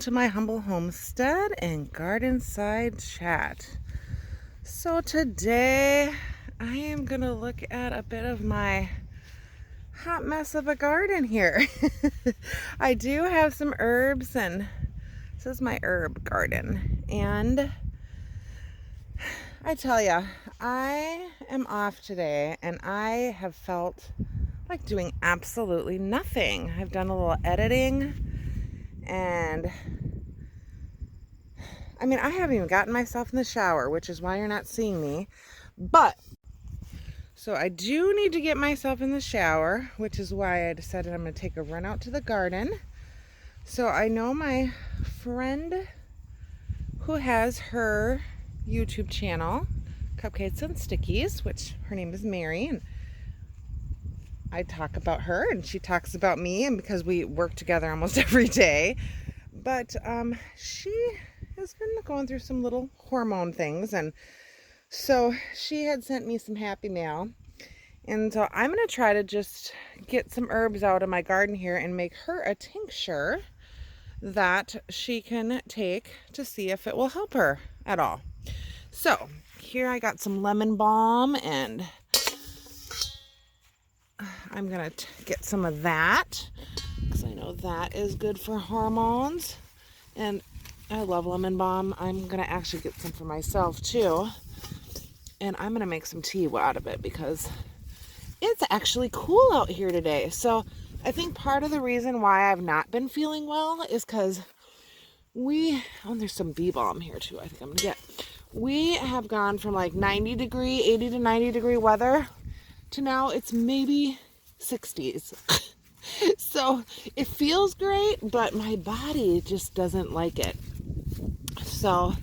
to my humble homestead and garden side chat. So today I am going to look at a bit of my hot mess of a garden here. I do have some herbs, and this is my herb garden, and I tell ya, I am off today and I have felt like doing absolutely nothing. I've done a little editing, and I mean, I haven't even gotten myself in the shower, which is why you're not seeing me. But, so I do need to get myself in the shower, which is why I decided I'm going to take a run out to the garden. So I know my friend who has her YouTube channel, Cupcakes and Stickies, which her name is Mary, and I talk about her and she talks about me, and because we work together almost every day. But she has been going through some little hormone things, and so she had sent me some happy mail, and so I'm going to try to just get some herbs out of my garden here and make her a tincture that she can take to see if it will help her at all. So here I got some lemon balm, and I'm going to get some of that because I know that is good for hormones. And I love lemon balm. I'm going to actually get some for myself too. And I'm going to make some tea out of it because it's actually cool out here today. So I think part of the reason why I've not been feeling well is because there's some bee balm here too, I think I'm going to get. We have gone from like 80 to 90 degree weather to now it's maybe 60s. So it feels great, but my body just doesn't like it. So,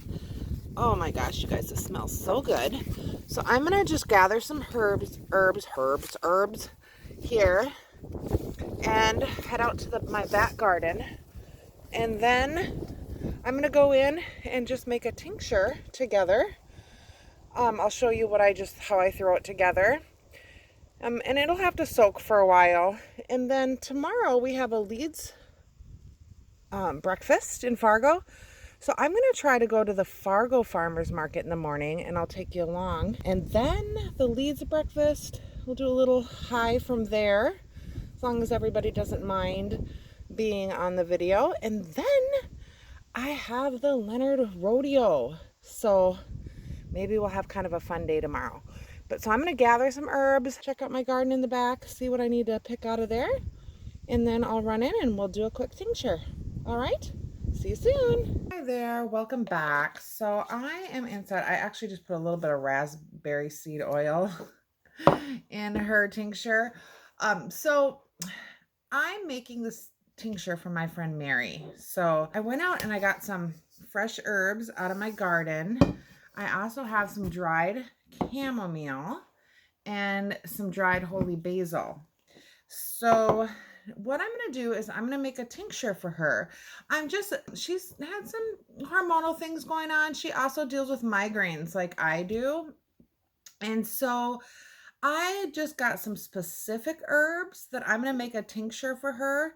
oh my gosh, you guys, this smells so good. So I'm going to just gather some herbs here and head out to my back garden. And then I'm going to go in and just make a tincture together. I'll show you how I throw it together. And it'll have to soak for a while. And then tomorrow we have a Leeds breakfast in Fargo. So I'm going to try to go to the Fargo Farmers Market in the morning, and I'll take you along. And then the Leeds breakfast, we'll do a little high from there, as long as everybody doesn't mind being on the video. And then I have the Leonard Rodeo. So maybe we'll have kind of a fun day tomorrow. So I'm going to gather some herbs, check out my garden in the back, see what I need to pick out of there, and then I'll run in and we'll do a quick tincture. All right? See you soon. Hi there. Welcome back. So I am inside. I actually just put a little bit of raspberry seed oil in her tincture. So I'm making this tincture for my friend Mary. So I went out and I got some fresh herbs out of my garden. I also have some dried chamomile and some dried holy basil. So what I'm going to do is I'm going to make a tincture for her. She's had some hormonal things going on. She also deals with migraines like I do. And so I just got some specific herbs that I'm going to make a tincture for her.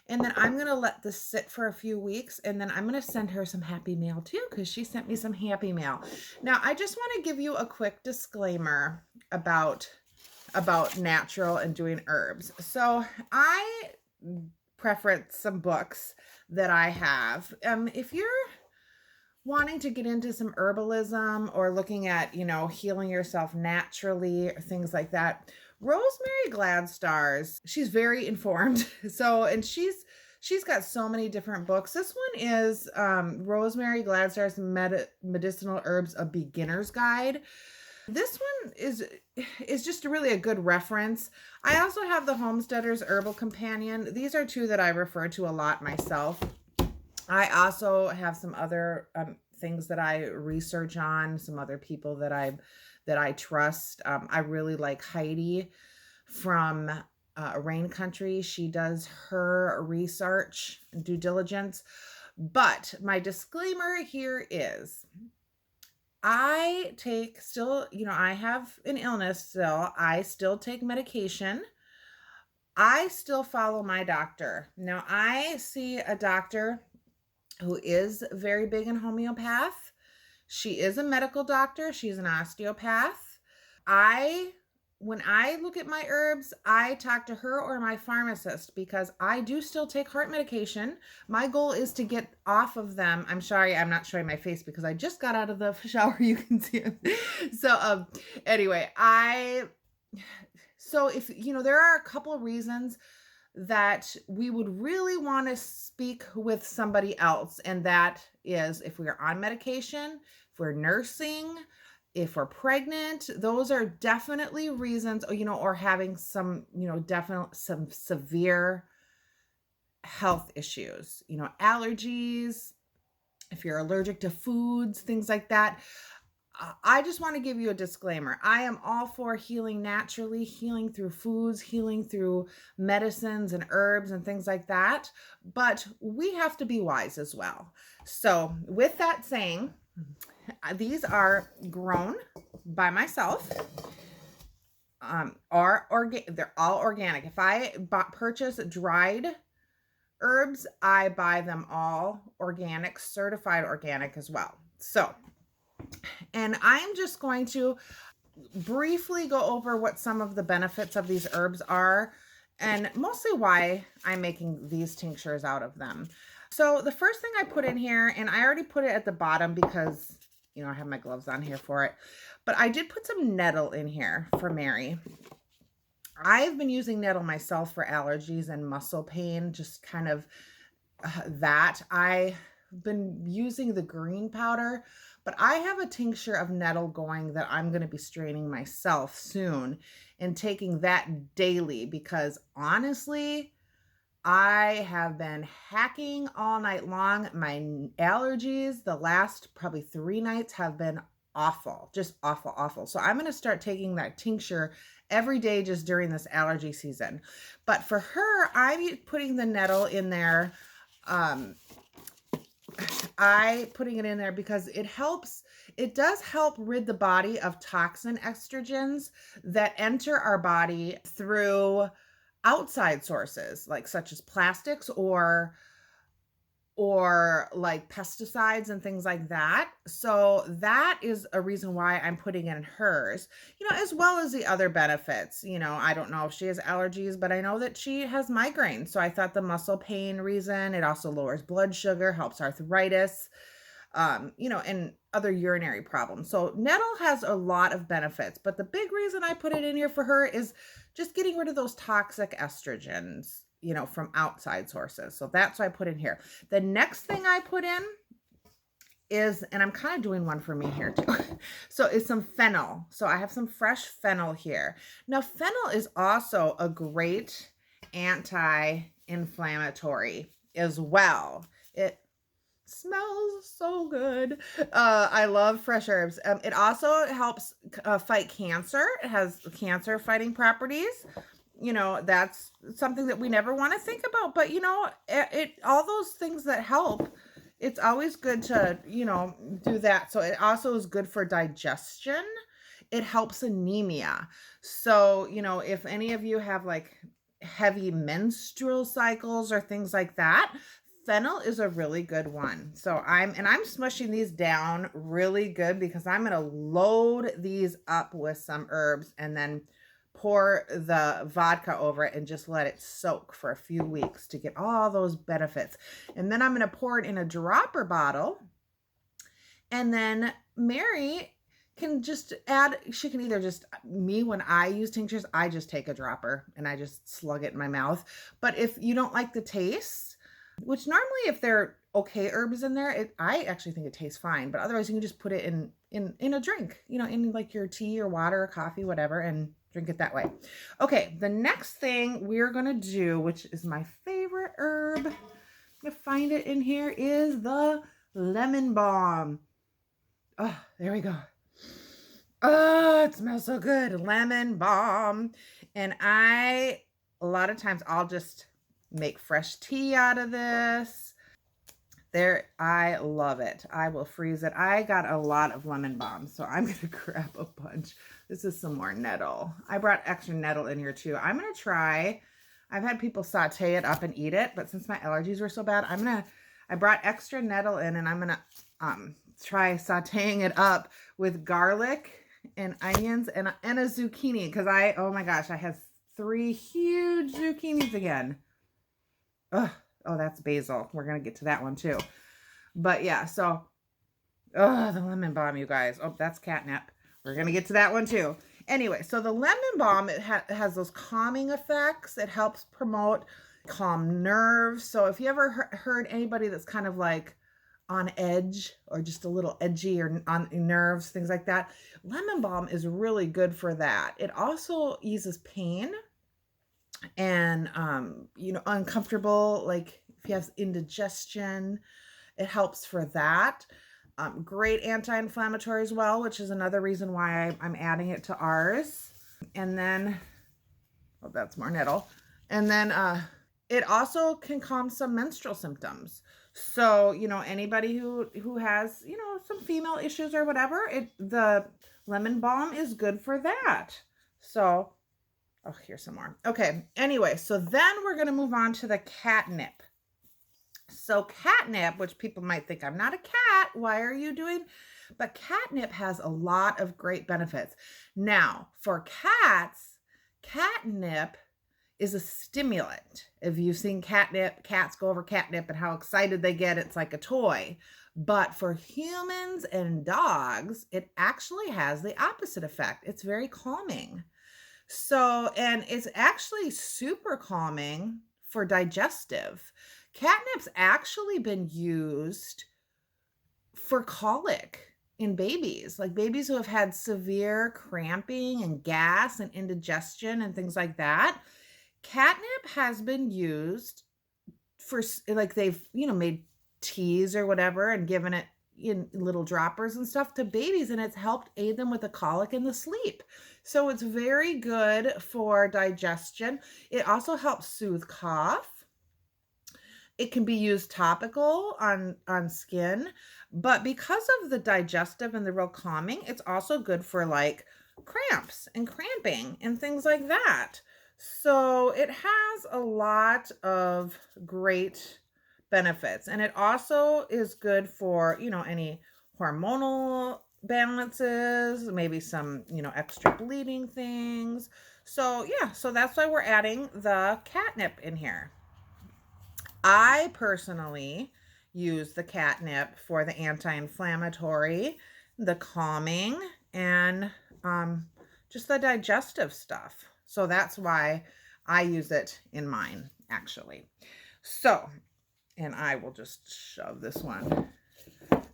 And then I'm going to let this sit for a few weeks, and then I'm going to send her some happy mail too, because she sent me some happy mail. Now, I just want to give you a quick disclaimer about natural and doing herbs. So I preference some books that I have. If you're wanting to get into some herbalism or looking at, healing yourself naturally or things like that, Rosemary Gladstar's, she's very informed. So, and she's got so many different books. This one is Rosemary Gladstar's Medicinal Herbs, A Beginner's Guide. This one is just really a good reference. I also have the Homesteader's Herbal Companion. These are two that I refer to a lot myself. I also have some other things that I research on, some other people that I trust. I really like Heidi from Rain Country. She does her research and due diligence. But my disclaimer here is I have an illness still. I still take medication. I still follow my doctor. Now, I see a doctor who is very big in homeopath. She is a medical doctor. She's an osteopath. I When I look at my herbs, I talk to her or my pharmacist because I do still take heart medication. My goal is to get off of them. I'm sorry, I'm not showing my face because I just got out of the shower. You can see it. So, anyway, so if there are a couple of reasons that we would really want to speak with somebody else, and that is if we're on medication, if we're nursing, if we're pregnant. Those are definitely reasons, or having some, definitely some severe health issues, allergies, if you're allergic to foods, things like that. I just want to give you a disclaimer. I am all for healing naturally, healing through foods, healing through medicines and herbs and things like that. But we have to be wise as well. So, with that saying, these are grown by myself. They're all organic. If I purchase dried herbs, I buy them all organic, certified organic as well. So, and I'm just going to briefly go over what some of the benefits of these herbs are, and mostly why I'm making these tinctures out of them. So the first thing I put in here, and I already put it at the bottom because, I have my gloves on here for it, but I did put some nettle in here for Mary. I've been using nettle myself for allergies and muscle pain, just kind of that. I've been using the green powder, but I have a tincture of nettle going that I'm going to be straining myself soon and taking that daily because honestly, I have been hacking all night long. My allergies the last probably 3 nights have been awful, just awful, awful. So I'm going to start taking that tincture every day just during this allergy season. But for her, I'm putting the nettle in there. Putting it in there because it does help rid the body of toxin estrogens that enter our body through outside sources, like such as plastics or like pesticides and things like that. So that is a reason why I'm putting in hers, as well as the other benefits. I don't know if she has allergies, but I know that she has migraine. So I thought the muscle pain reason, it also lowers blood sugar, helps arthritis, and other urinary problems. So nettle has a lot of benefits, but the big reason I put it in here for her is just getting rid of those toxic estrogens, from outside sources. So that's why I put in here. The next thing I put in is, and I'm kind of doing one for me here too. So is some fennel. So I have some fresh fennel here. Now fennel is also a great anti-inflammatory as well. It smells so good. I love fresh herbs. It also helps fight cancer. It has cancer fighting properties. That's something that we never want to think about, but all those things that help, it's always good to, do that. So it also is good for digestion. It helps anemia. So, if any of you have like heavy menstrual cycles or things like that, fennel is a really good one. So I'm smushing these down really good because I'm going to load these up with some herbs and then pour the vodka over it and just let it soak for a few weeks to get all those benefits. And then I'm going to pour it in a dropper bottle. And then Mary can just add, she can either just, when I use tinctures, I just take a dropper and I just slug it in my mouth. But if you don't like the taste, which normally if they're okay herbs in there, I actually think it tastes fine. But otherwise you can just put it in a drink, in like your tea or water or coffee, whatever, and drink it that way. Okay, the next thing we're going to do, which is my favorite herb, I'm going to find it in here, is the lemon balm. Oh, there we go. Oh, it smells so good. Lemon balm. And a lot of times I'll just make fresh tea out of this. I love it. I will freeze it. I got a lot of lemon balm, so I'm going to grab a bunch. This is some more nettle. I brought extra nettle in here too. I'm going to try, I've had people saute it up and eat it, but since my allergies were so bad, I'm going I brought extra nettle in, and I'm going to try sauteing it up with garlic and onions and a zucchini, because oh my gosh, I have 3 huge zucchinis again. Ugh. Oh, that's basil. We're going to get to that one too. But yeah, so, oh, the lemon balm, you guys. Oh, that's catnip. We're going to get to that one too. Anyway, so the lemon balm, it has those calming effects. It helps promote calm nerves. So if you ever heard anybody that's kind of like on edge or just a little edgy or on nerves, things like that, lemon balm is really good for that. It also eases pain and, uncomfortable, like if you have indigestion, it helps for that. Great anti-inflammatory as well, which is another reason why I'm adding it to ours. And then, oh, that's more nettle. And then it also can calm some menstrual symptoms. So, anybody who has, some female issues or whatever, the lemon balm is good for that. So, oh, here's some more. Okay, anyway, so then we're going to move on to the catnip. So catnip, which people might think I'm not a cat, why are you doing? But catnip has a lot of great benefits. Now, for cats, catnip is a stimulant. If you've seen cats go over catnip and how excited they get, it's like a toy. But for humans and dogs, it actually has the opposite effect. It's very calming. So, and it's actually super calming for digestive. Catnip's actually been used for colic in babies, like babies who have had severe cramping and gas and indigestion and things like that. Catnip has been used for, like, they've, made teas or whatever and given it in little droppers and stuff to babies, and it's helped aid them with the colic and the sleep. So it's very good for digestion. It also helps soothe cough. It can be used topical on skin, but because of the digestive and the real calming, it's also good for like cramps and cramping and things like that. So it has a lot of great benefits, and it also is good for, any hormonal balances, maybe some, extra bleeding things. So yeah, so that's why we're adding the catnip in here. I personally use the catnip for the anti-inflammatory, the calming, and just the digestive stuff. So that's why I use it in mine, actually. So, and I will just shove this one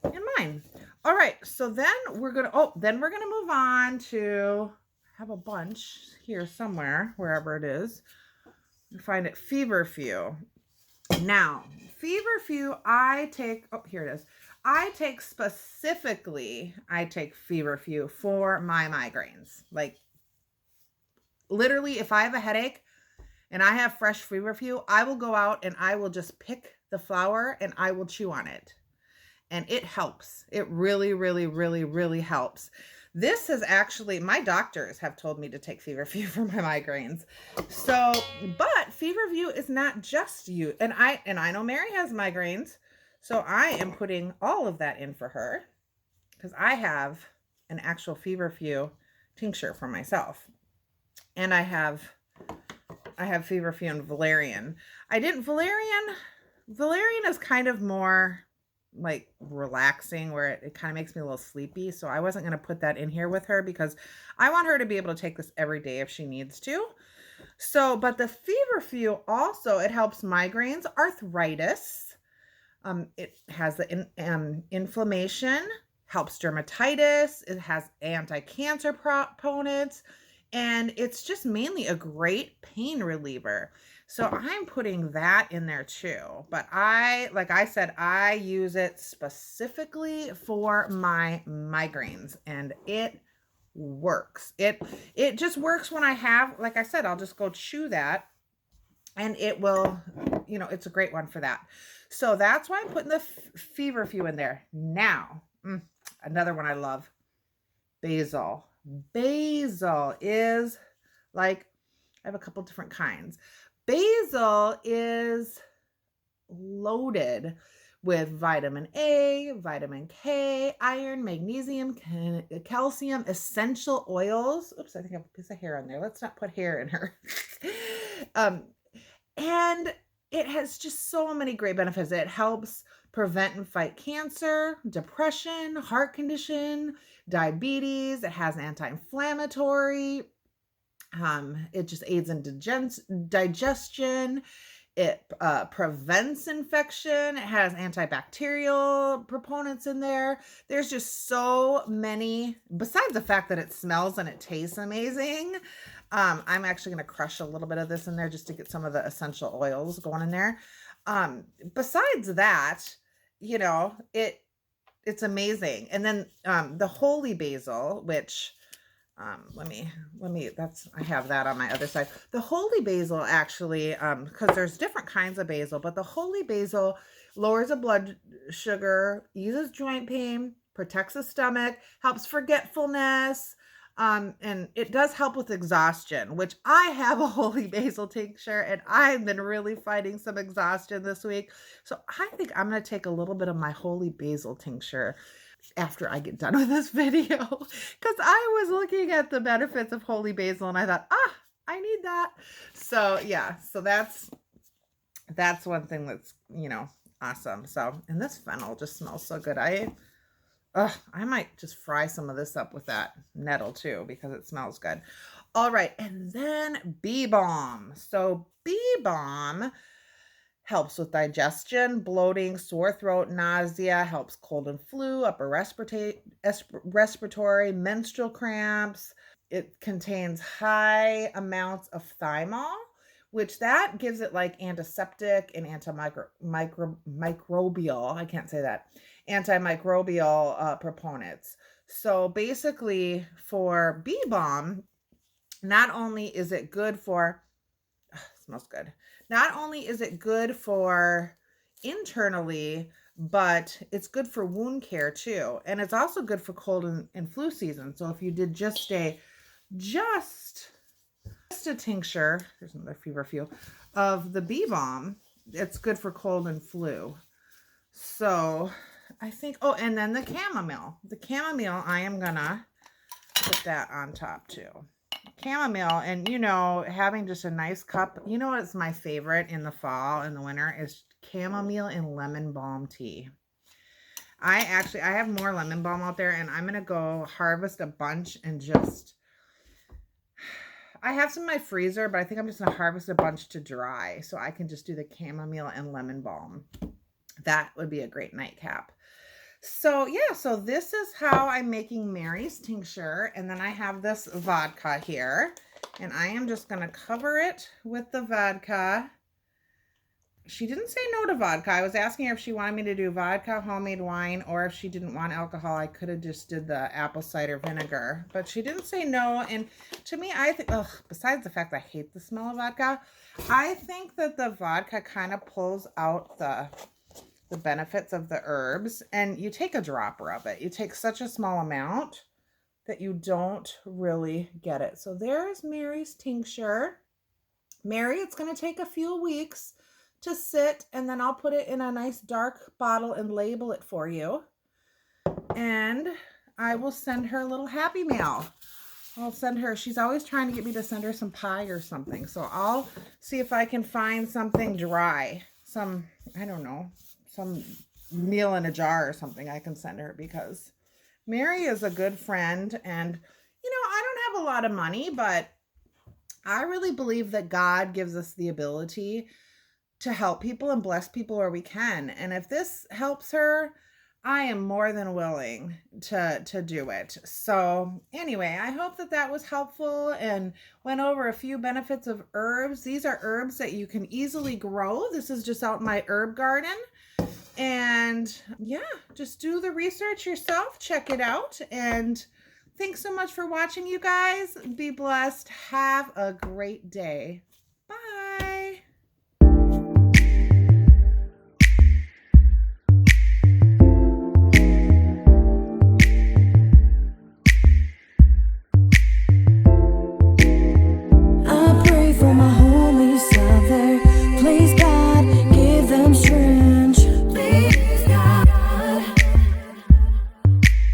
in mine. All right, so then we're gonna move on to, have a bunch here somewhere, wherever it is. Find it, feverfew. Now, feverfew, here it is. I take feverfew for my migraines. Like, literally, if I have a headache and I have fresh feverfew, I will go out and I will just pick the flower and I will chew on it. And it helps. It really, really, really, really helps. This is actually, my doctors have told me to take feverfew for my migraines. So, but feverfew is not just you. And I know Mary has migraines. So I am putting all of that in for her, because I have an actual feverfew tincture for myself. And I have feverfew and valerian. Valerian is kind of more like relaxing, where it kind of makes me a little sleepy. So I wasn't going to put that in here with her, because I want her to be able to take this every day if she needs to. So, but the feverfew also, it helps migraines, arthritis. It has the inflammation, helps dermatitis. It has anti-cancer proponents, and it's just mainly a great pain reliever. So I'm putting that in there too. But like I said, I use it specifically for my migraines, and it works. It just works when I have, like I said, I'll just go chew that and it will, it's a great one for that. So that's why I'm putting the feverfew in there. Now, another one I love, basil. Basil is like, I have a couple different kinds. Basil is loaded with vitamin A, vitamin K, iron, magnesium, calcium, essential oils. Oops, I think I have a piece of hair on there. Let's not put hair in her. And it has just so many great benefits. It helps prevent and fight cancer, depression, heart condition, diabetes. It has anti-inflammatory. It just aids in digestion. It prevents infection. It has antibacterial proponents in there. There's just so many, besides the fact that it smells and it tastes amazing. I'm actually going to crush a little bit of this in there just to get some of the essential oils going in there. Besides that, you know, it's amazing. And then the holy basil, which let me, I have that on my other side. The holy basil actually, because there's different kinds of basil, but the holy basil lowers the blood sugar, eases joint pain, protects the stomach, helps forgetfulness, and it does help with exhaustion, which I have a holy basil tincture and I've been really fighting some exhaustion this week. So I think I'm going to take a little bit of my holy basil tincture after I get done with this video, because I was looking at the benefits of holy basil and I thought, I need that. So yeah, so that's one thing that's, you know, awesome. So, and this fennel just smells so good. I might just fry some of this up with that nettle too, because it smells good. All right. And then bee balm. So bee balm helps with digestion, bloating, sore throat, nausea, helps cold and flu, upper respiratory, menstrual cramps. It contains high amounts of thymol, which that gives it like antiseptic and antimicrobial, I can't say that, antimicrobial proponents. So basically for bee balm, not only is it good for, smells good. Not only is it good for internally, but it's good for wound care too. And it's also good for cold and flu season. So if you did just a tincture, here's another feverfew, of the bee balm, it's good for cold and flu. So I think, oh, and then the chamomile. The chamomile, I am gonna put that on top too. Chamomile, and you know, having just a nice cup, you know what's my favorite in the fall and the winter is chamomile and lemon balm tea. I have more lemon balm out there, and I'm gonna go harvest a bunch and just, I have some in my freezer, but I think I'm just gonna harvest a bunch to dry so I can just do the chamomile and lemon balm. That would be a great nightcap. So yeah, so this is how I'm making Mary's tincture. And then I have this vodka here, and I am just going to cover it with the vodka. She didn't say no to vodka. I was asking her if she wanted me to do vodka, homemade wine, or if she didn't want alcohol. I could have just did the apple cider vinegar, but she didn't say no. And to me, I think, besides the fact I hate the smell of vodka, I think that the vodka kind of pulls out the benefits of the herbs, and you take a dropper of it. You take such a small amount that you don't really get it. So there's Mary's tincture. Mary, it's going to take a few weeks to sit, and then I'll put it in a nice dark bottle and label it for you. And I will send her a little happy mail. I'll send her, she's always trying to get me to send her some pie or something. So I'll see if I can find something dry. Some, I don't know, some meal in a jar or something I can send her, because Mary is a good friend, and you know, I don't have a lot of money, but I really believe that God gives us the ability to help people and bless people where we can. And if this helps her, I am more than willing to do it. So anyway, I hope that that was helpful and went over a few benefits of herbs. These are herbs that you can easily grow. This is just out in my herb garden. And yeah, just do the research yourself, check it out. And thanks so much for watching, you guys. Be blessed. Have a great day.